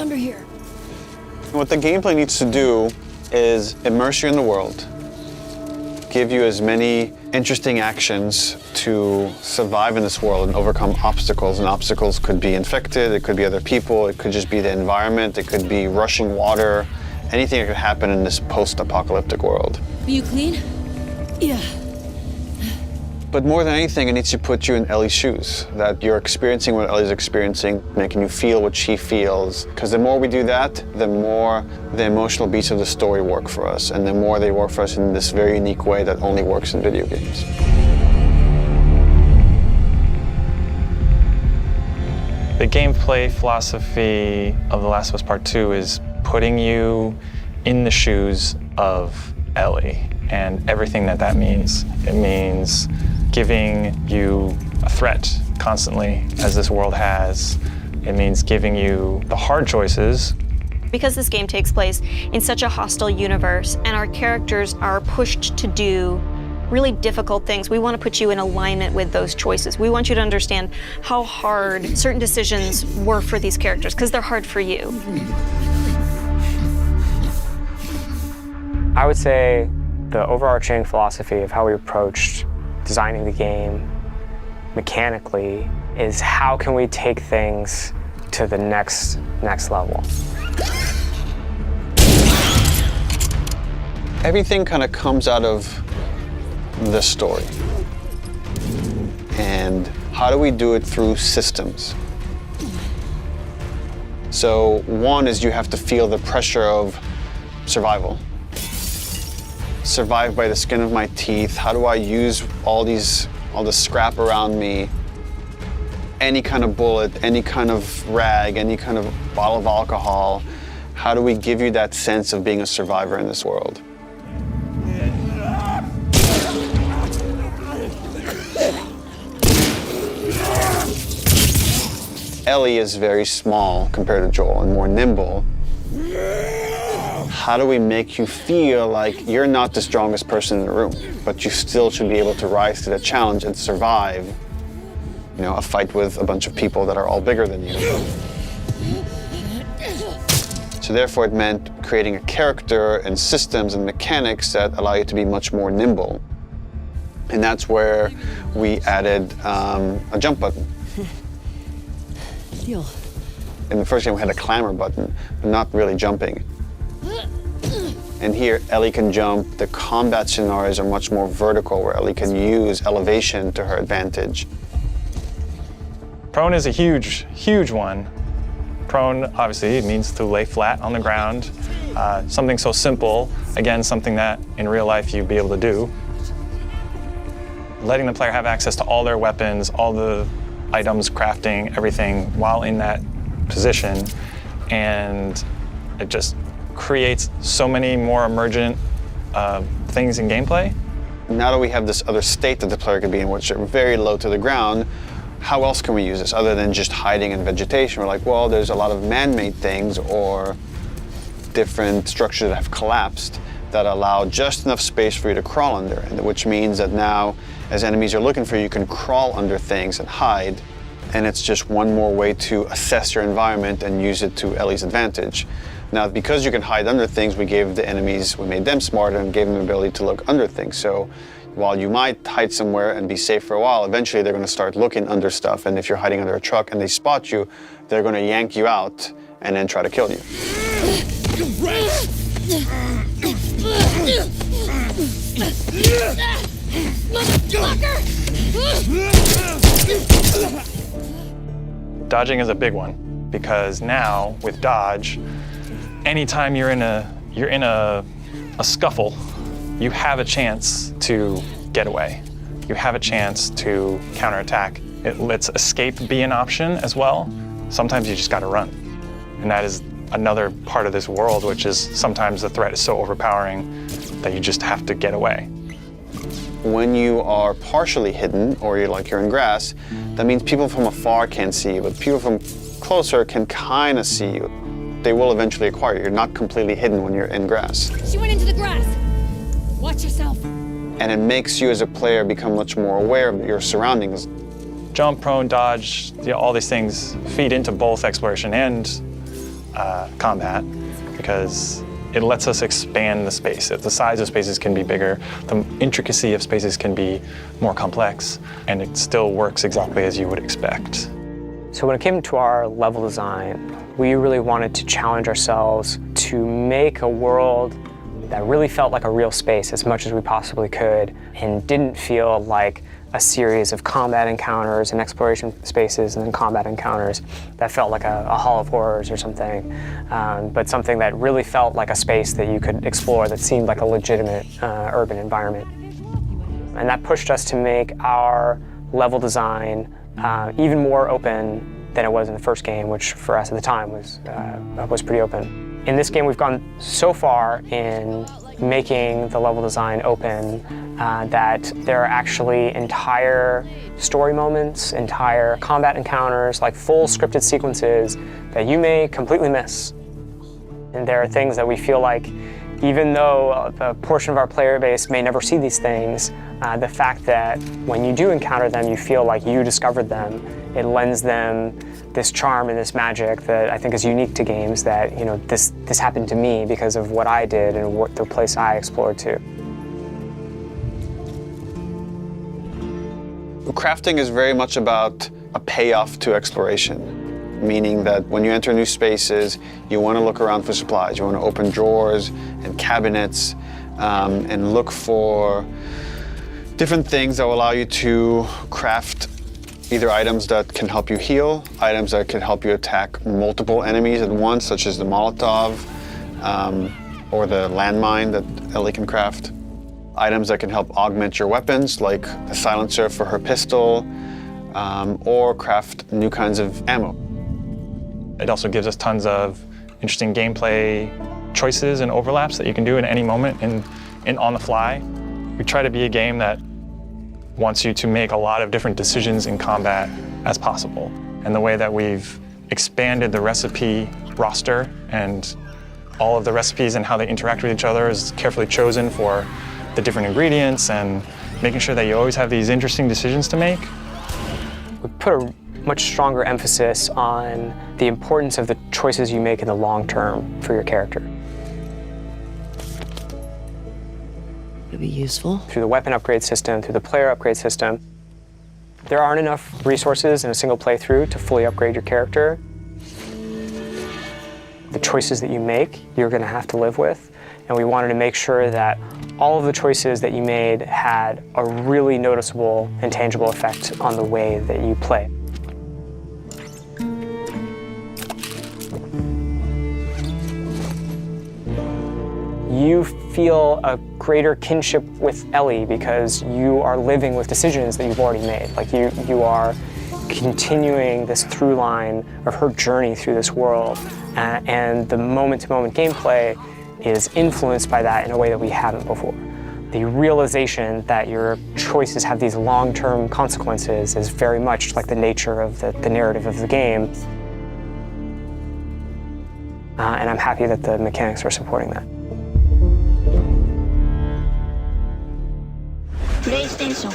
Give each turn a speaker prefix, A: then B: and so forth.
A: under here.
B: What the gameplay needs to do is immerse you in the world, give you as many interesting actions to survive in this world and overcome obstacles. And obstacles could be infected, it could be other people, it could just be the environment, it could be rushing water, anything that could happen in this post-apocalyptic world.
A: Are you clean? Yeah.
B: But more than anything, it needs to put you in Ellie's shoes, that you're experiencing what Ellie's experiencing, making you feel what she feels. Because the more we do that, the more the emotional beats of the story work for us, and the more they work for us in this very unique way that only works in video games.
C: The gameplay philosophy of The Last of Us Part 2 is putting you in the shoes of Ellie and everything that that means. It means giving you a threat constantly, as this world has. It means giving you the hard choices.
D: Because this game takes place in such a hostile universe and our characters are pushed to do really difficult things, we want to put you in alignment with those choices. We want you to understand how hard certain decisions were for these characters, because they're hard for you.
E: I would say the overarching philosophy of how we approached designing the game mechanically is how can we take things to the next level.
B: Everything kind of comes out of the story. And how do we do it through systems? So one is you have to feel the pressure of survival. Survive by the skin of my teeth. How do I use all the scrap around me? Any kind of bullet, any kind of rag, any kind of bottle of alcohol. How do we give you that sense of being a survivor in this world? Ellie is very small compared to Joel and more nimble. How do we make you feel like you're not the strongest person in the room, but you still should be able to rise to the challenge and survive, you know, a fight with a bunch of people that are all bigger than you? So therefore it meant creating a character and systems and mechanics that allow you to be much more nimble. And that's where we added a jump button.
A: Deal.
B: In the first game we had a clamber button, but not really jumping. And here, Ellie can jump. The combat scenarios are much more vertical, where Ellie can use elevation to her advantage.
C: Prone is a huge, huge one. Prone, obviously, it means to lay flat on the ground. Something so simple, again, something that in real life you'd be able to do. Letting the player have access to all their weapons, all the items, crafting, everything while in that position. And it just creates so many more emergent things in gameplay.
B: Now that we have this other state that the player could be in, which are very low to the ground, how else can we use this other than just hiding in vegetation? We're like, well, there's a lot of man-made things or different structures that have collapsed that allow just enough space for you to crawl under, and which means that now, as enemies are looking for you, you can crawl under things and hide, and it's just one more way to assess your environment and use it to Ellie's advantage. Now, because you can hide under things, we made them smarter and gave them the ability to look under things. So while you might hide somewhere and be safe for a while, eventually they're going to start looking under stuff, and if you're hiding under a truck and they spot you, they're going to yank you out and then try to kill you.
C: Dodging is a big one, because now with dodge, anytime you're in a scuffle, you have a chance to get away. You have a chance to counterattack. It lets escape be an option as well. Sometimes you just gotta run. And that is another part of this world, which is sometimes the threat is so overpowering that you just have to get away.
B: When you are partially hidden, or you're in grass, that means people from afar can't see you, but people from closer can kind of see you. They will eventually acquire you. You're not completely hidden when you're in grass.
A: She went into the grass. Watch yourself.
B: And it makes you as a player become much more aware of your surroundings.
C: Jump, prone, dodge, all these things feed into both exploration and combat because it lets us expand the space. The size of spaces can be bigger, the intricacy of spaces can be more complex, and it still works exactly as you would expect.
E: So when it came to our level design, we really wanted to challenge ourselves to make a world that really felt like a real space as much as we possibly could and didn't feel like a series of combat encounters and exploration spaces and then combat encounters that felt like a Hall of Horrors or something, but something that really felt like a space that you could explore that seemed like a legitimate urban environment. And that pushed us to make our level design even more open than it was in the first game, which for us at the time was pretty open. In this game, we've gone so far in making the level design open that there are actually entire story moments, entire combat encounters, like full scripted sequences that you may completely miss. And there are things that we feel like, even though a portion of our player base may never see these things, the fact that when you do encounter them, you feel like you discovered them. It lends them this charm and this magic that I think is unique to games, that, you know, this happened to me because of what I did and what the place I explored to.
B: Crafting is very much about a payoff to exploration, meaning that when you enter new spaces, you want to look around for supplies. You want to open drawers and cabinets and look for different things that will allow you to craft either items that can help you heal, items that can help you attack multiple enemies at once, such as the Molotov or the landmine that Ellie can craft. Items that can help augment your weapons, like the silencer for her pistol, or craft new kinds of ammo.
C: It also gives us tons of interesting gameplay choices and overlaps that you can do at any moment and on the fly. We try to be a game that wants you to make a lot of different decisions in combat as possible. And the way that we've expanded the recipe roster and all of the recipes and how they interact with each other is carefully chosen for the different ingredients and making sure that you always have these interesting decisions to make.
E: We put a much stronger emphasis on the importance of the choices you make in the long term for your character.
A: It'll be useful.
E: Through the weapon upgrade system, through the player upgrade system, there aren't enough resources in a single playthrough to fully upgrade your character. The choices that you make, you're going to have to live with, and we wanted to make sure that all of the choices that you made had a really noticeable and tangible effect on the way that you play. You feel a greater kinship with Ellie because you are living with decisions that you've already made. Like you are continuing this through line of her journey through this world, and the moment-to-moment gameplay is influenced by that in a way that we haven't before. The realization that your choices have these long-term consequences is very much like the nature of the narrative of the game. And I'm happy that the mechanics are supporting that.
F: PlayStation